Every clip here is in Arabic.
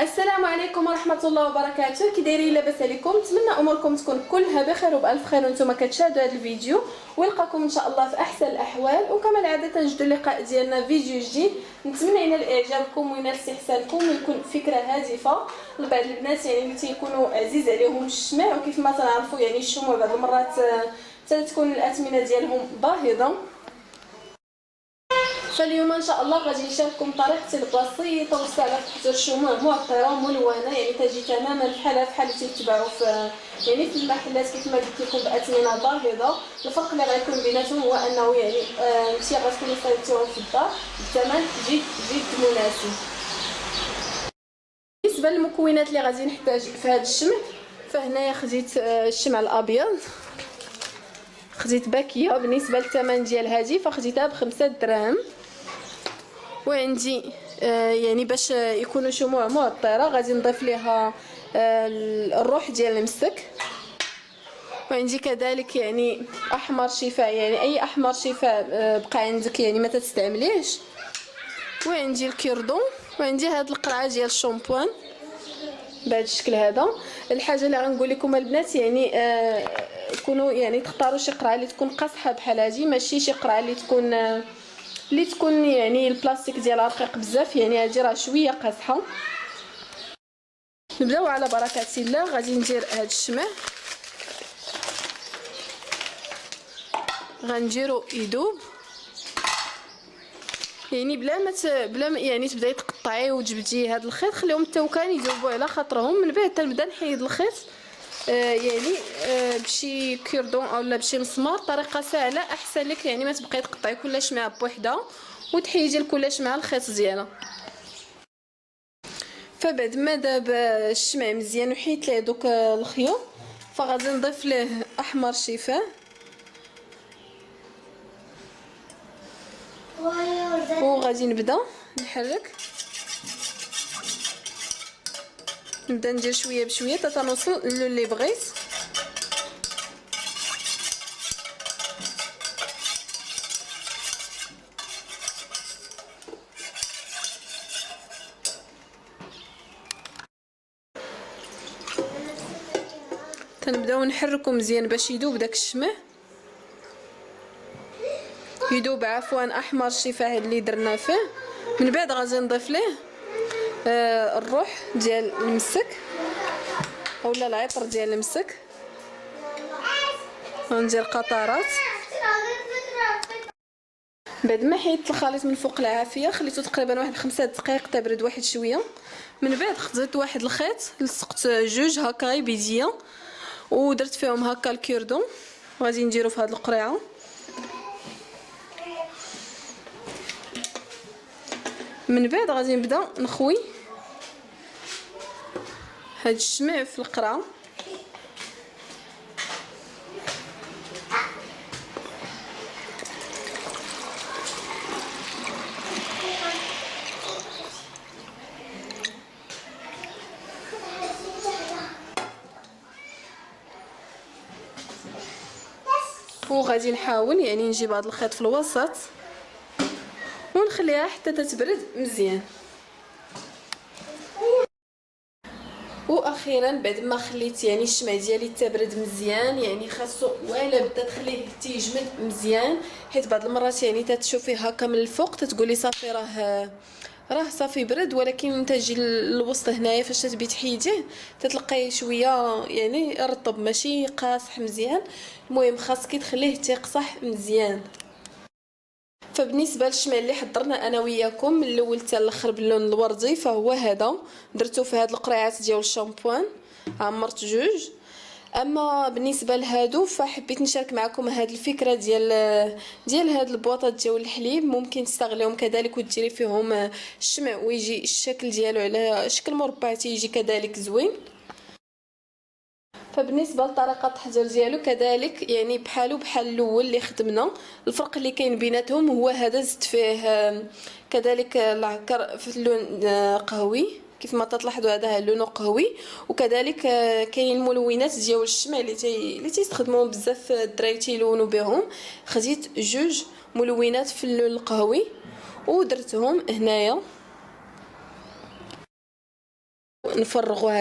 السلام عليكم ورحمه الله وبركاته. كي دايرين؟ لاباس عليكم؟ نتمنى اموركم تكون كلها بخير وبالف خير وانتم كتشاهدوا هذا الفيديو، ونلقاكم ان شاء الله في احسن الاحوال. وكما العاده تنجدوا اللقاء ديالنا فيديو جديد. نتمنى ينال اعجابكم وينال استحسانكم ويكون فكره هادفه لبعض البنات يعني اللي تيكونوا عزيز عليهم الشمع، وكيف ما تنعرفوا يعني الشموع بعض المرات تكون الاثمنه ديالهم باهظه. فاليوم ان شاء الله غادي نشارككم طريقتي البسيطه وسهله في تحضير الشموع معطره ملونه، يعني تجي تماما بحال اللي تيتباعوا في يعني في المحلات كيف ما قلت لكم باثمنه باهظه. الفرق اللي غيكون بيناتهم هو انه يعني انت غتكونوا صايبتيهم في الدار بثمن جد مناسب. بالنسبه للمكونات اللي غادي نحتاج في هذا الشمع، فهنايا خديت الشمع الابيض، خديت باكيه بالنسبه للثمن ديال هذه فخديتها ب5 دراهم. وعندي يعني باش يكونوا شموع معطره غادي نضيف ليها الروح ديال المسك. وعندي كذلك يعني احمر شفاء، يعني اي احمر شفاء بقى عندك يعني ما تستعمليهش. وعندي الكيردون، وعندي هاد القرعه ديال الشامبوان بهذا الشكل هذا. الحاجه اللي غنقول لكم البنات يعني كونوا يعني تختاروا شي قرعه اللي تكون قاصحه بحال هذه، ماشي شي قرعه اللي تكون يعني البلاستيك ديالها رقيق بزاف، يعني هذه راه شويه قاصحه. نبداو على بركه الله. غادي ندير هذا الشمع، غنديرو يذوب يعني بلا ما يعني تبداي تقطعي وتجبدي هذا الخيط، خليهم حتى وكان يذوبوا على خاطرهم. من بعد تنبدا نحيد الخيط يعني بشي كيردون اولا بشي مسمار، طريقه سهله احسن لك يعني ما تبقاي تقطعي كل شمعه بوحده وتحيدي لكل شمعه الخيط ديالها. فبعد ما داب الشمع مزيان وحيدت ليه دوك الخيوط، فغادي نضيف ليه احمر شفاه وغادي نبدا نحرك، نبدا ندير شويه بشويه حتى تنوصل اللي بغيت. تنبداو نحركو مزيان باش يذوب داك الشمع، يذوب عفوا احمر شفاه اللي درنا فيه. من بعد غادي نضيف ليه الروح ديال المسك اولا العطر ديال المسك، غندير قطرات. بعد ما حيدت الخليط من فوق العافيه خليته تقريبا واحد 5 دقائق تبرد واحد شويه. من بعد خديت واحد الخيط لصقت جوج هكا بيديا ودرت فيهم هكا الكيردون، غادي نديرو في هذه القريعه. من بعد غادي نبدا نخوي هاد الشمع في القرعه. وغادي نحاول يعني نجيب هذا الخيط في الوسط ونخليها حتى تتبرد مزيان. واخيرا بعد ما خليت يعني الشمع ديالي تبرد مزيان، يعني خاصو ولا بدا تخليه تيجمد مزيان، حيت بعض المرات يعني تتشوفيه هكا من الفوق تتقولي صافي راه صافي برد، ولكن تجي الوسط هنايا فاش تبي تحيديه تتلقاي شويه يعني رطب ماشي قاصح مزيان. المهم خاصك تخليه تيقصح مزيان. فبالنسبه للشمع اللي حضرنا انا وياكم من الاول حتى الاخر باللون الوردي فهو هذا، درتو في هاد القريعات ديال الشامبوان، عمرت جوج. اما بالنسبه لهادو فحبيت نشارك معكم هاد الفكره ديال هاد البواطات ديال الحليب، ممكن تستغليهم كذلك وديري فيهم الشمع ويجي الشكل ديالو على شكل مربع تيجي كذلك زوين. فبالنسبه لطريقه التحضير ديالو كذلك يعني بحال الاول اللي خدمنا، الفرق اللي كاين بيناتهم هو هذا زدت فيه كذلك العكر في اللون قهوي كيف ما تلاحظوا، هذا لونه قهوي. وكذلك كاين الملونات ديال الشمع اللي تيستخدموهم بزاف الدراري تيلونوا بهم، خديت جوج ملونات في اللون القهوي ودرتهم هنايا. نفرغوا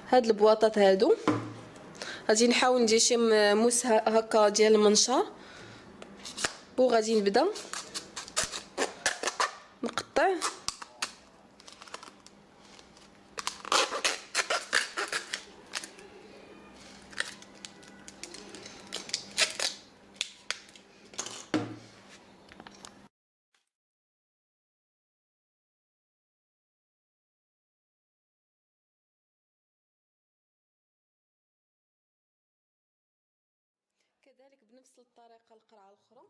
هاد البواطات هادو. غادي نحاول ندير شي موس هكا ديال المنشار، وغادي نبدا نقطع. كذلك بنفس الطريقه القرعه الاخرى.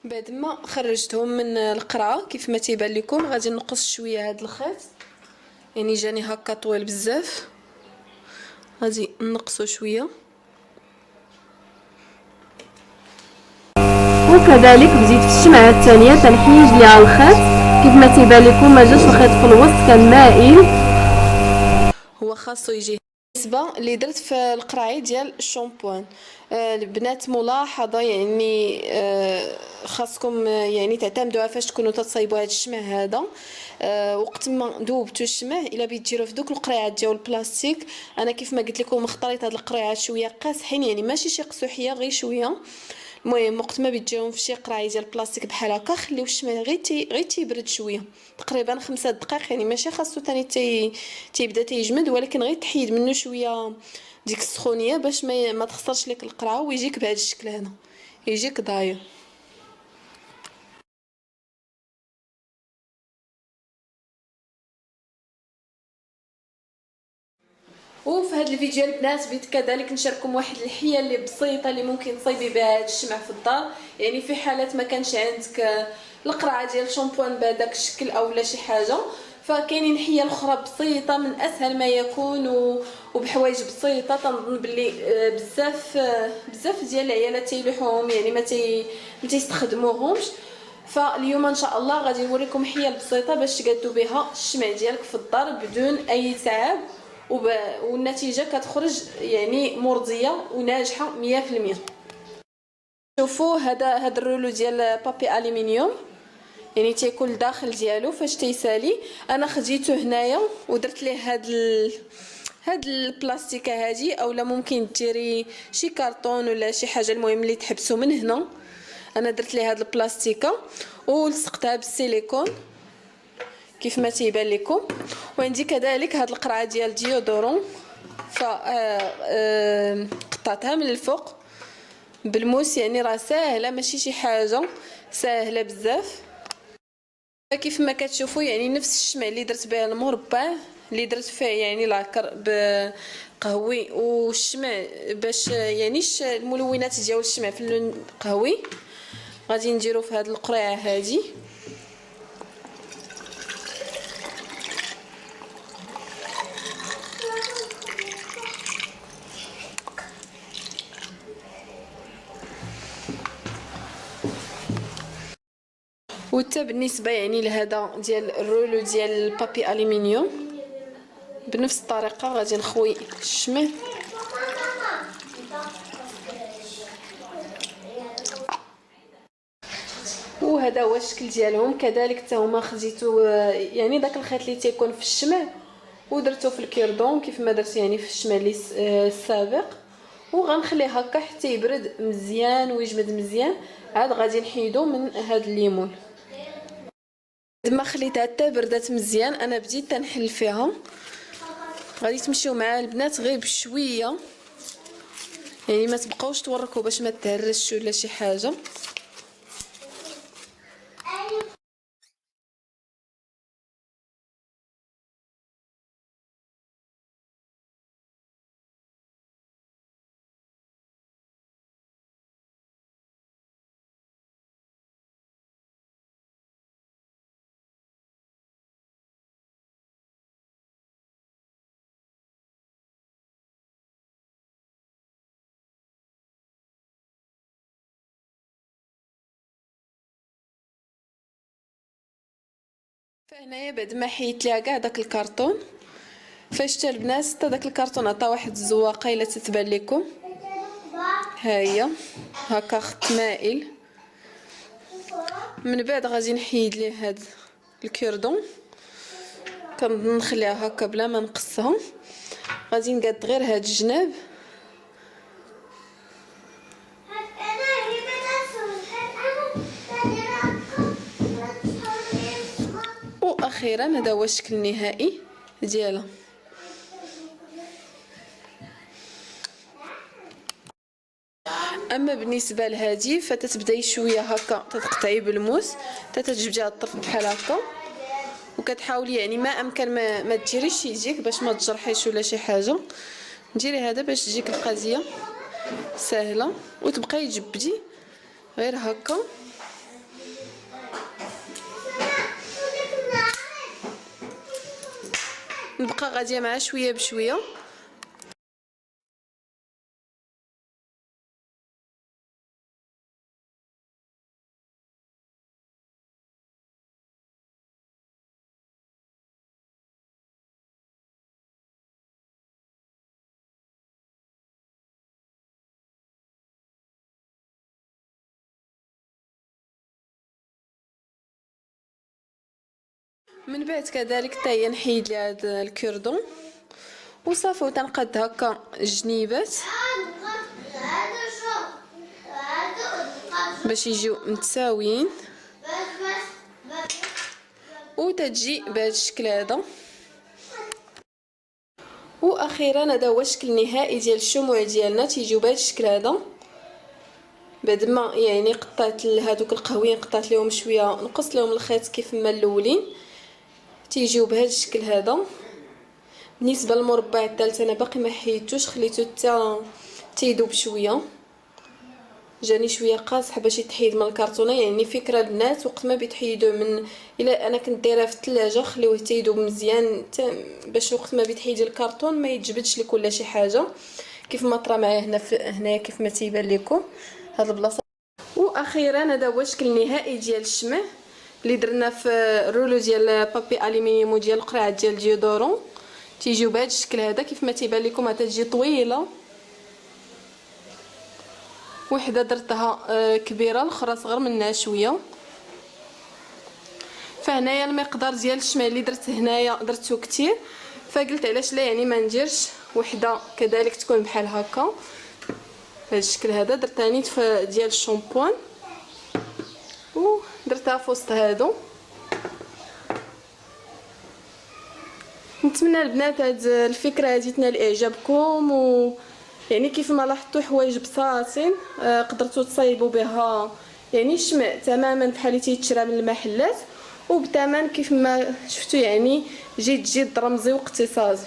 بعد ما خرجتهم من القرعه كيف ما تيبان لكم، غادي نقص شويه هذا الخيط، يعني جاني هكا طويل بزاف، غادي نقصو شويه. وكذلك بديت في الشمعه الثانيه تنحيج ليها الخيط، كيف ما تيبان لكم ما جاش الخيط في الوسط، كان مائل، هو خاصو يجي. بالنسبه اللي درت في القرعي ديال الشامبوان، البنات ملاحظه يعني خاصكم يعني تعتمدوها فاش تكونوا تصايبوا هذا الشمع هذا. وقت ما ذوبتوا الشمع الا بغيت ديروا في دوك القريعات ديال البلاستيك، انا كيف ما قلت لكم مختاريت هاد القريعات شويه قاصحين، يعني ماشي شي قسوحيه غير شويه. المهم وقت ما بتجيهم في شي قراعي ديال البلاستيك بحال هكا، خليو الشمع غير تيبرد شويه، تقريبا 5 دقائق، يعني ماشي خاصو ثاني تيبدا تيجمد، ولكن غير تحيد منه شويه ديك السخونيه باش ما تخسرش لك القرعه، ويجيك بهذا الشكل هنا، يجيك داير. وفي هذا الفيديو البنات بغيت كذلك نشارككم واحد الحيل اللي بسيطه اللي ممكن تصايبي بها هذا الشمع في الدار، يعني في حالات ما كانش عندك القرعه ديال الشامبوان بهذاك الشكل اولا شي حاجه، فكاينين حيل اخرى بسيطه من اسهل ما يكون وبحوايج بسيطه. تنظن باللي بزاف ديال العيالات تيلوحوهم، يعني ما تيستخدموهمش. فاليوم ان شاء الله غادي نوريكم حيل بسيطه باش تقادوا بها الشمع ديالك في الدار بدون اي تعب، والنتيجه كتخرج يعني مرضيه وناجحه 100%. شوفوا هذا الرولو ديال بابي الومنيوم، يعني تيكون الداخل ديالو فاش تيسالي، انا خديته هنايا ودرت ليه هاد البلاستيكه هادي، اولا ممكن ديري شي كارطون ولا شي حاجه، المهم اللي تحبسوا من هنا. انا درت ليه هاد البلاستيكه ولصقتها بالسيليكون كيف ما تيبان لكم. وعندي كذلك هاد القرعه ديال ديودورون، ف قطعتها من الفوق بالموس، يعني راه ساهله ماشي شي حاجه ساهله بزاف. كيف ما كتشوفوا يعني نفس الشمع اللي درت به المربع اللي درت فيه يعني لاكر بقهوي والشمع باش يعني الملونات ديال الشمع في اللون قهوي، غادي نديرو في هذه القرعه هذه. وحتى بالنسبه يعني لهذا ديال الرولو ديال البابي الومنيوم بنفس الطريقه غادي نخوي الشمع، وهذا هو الشكل ديالهم. كذلك حتى هما خديتو يعني داك الخيط اللي تيكون في الشمع ودرتو في الكيردون كيف ما درت يعني في الشمع اللي السابق، وغنخليه هكا حتى يبرد مزيان ويجمد مزيان. عاد غادي نحيدو من هاد الليمون. ما خليتها حتى بردات مزيان انا بديت تنحل فيها. غادي تمشيو مع البنات غير بشويه، يعني ما تبقاوش توركوا باش ما تهرسش ولا شي حاجه. فهنايا بعد ما حيدت ليها كاع داك الكرتون، فشتا البنات حتى داك الكرتون عطا واحد الزواقه الا تتبان لكم. ها هي هكا خط مائل. من بعد غادي نحيد ليه هاد الكردون، كنظن نخليها هكا بلا ما نقصها. غادي نقاد غير هاد الجناب، واخيرا هذا هو الشكل النهائي ديالها. اما بالنسبه لهذه فتتبداي شويه هكا تتقطعي بالموس حتى تجبدي هاد الطرف بحال هكا، وكتحاولي يعني ما امكن ما ديريش يديك باش ما تجرحيش ولا شي حاجه. ديري هذا باش تجيك القضيه سهله، وتبقاي تجبدي غير هكا. نبقى غاديه معاه شويه بشويه. من بعد كذلك حتى هي نحيد لها هاد الكردون وصافي، وتنقاد هكا الجنيبات باش يجيو متساويين، وتجي بهذا الشكل هذا. واخيرا هذا هو الشكل النهائي ديال الشموع ديالنا، تيجيو بهذا الشكل هذا. بعد ما يعني قطعت هذوك القهويين قطعت لهم شويه، نقصت لهم الخيط كيف ما الاولين، تيجيو بهذا الشكل هذا. بالنسبه للمربع الثالث انا باقي ما حيدتوش، خليته حتى تيذوب شويه، جاني شويه قاصح باش يتحيد من الكرتونه. يعني فكره البنات وقت ما بيتحيدوا من، الا انا كنت دايره في الثلاجه خليوه تيذوب مزيان باش وقت ما بيتحيد الكرتون ما يتجبدش لك ولا شي حاجه، كيف ما طرا معايا هنايا كيف ما تيبان لكم هاد البلاصه. واخيرا هذا هو الشكل النهائي ديال الشمع اللي درنا في الرولو ديال بابي الومنيوم ديال القرعه ديال ديودورون. تيجيو بهذا الشكل هذا كيف ما تيبان لكم، تجي طويله، وحده درتها كبيره الاخرى صغر منها شويه. فهنايا المقدار ديال الشمع اللي درت هنايا درتو كتير، فقلت علاش لا يعني ما نديرش وحده كذلك تكون بحال هكا بهذا الشكل هذا. درتها نيت ديال الشامبوان ودرتها في وسط هادو. نتمنى البنات هاد الفكره هادي تنال اعجابكم، و يعني كيف ما لاحظتوا حوايج بساطين قدرتوا تصايبوا بها يعني شمع تماما بحال اللي تيتشرى من المحلات، وبثمن كيف ما شفتوا يعني جد رمزي واقتصادي.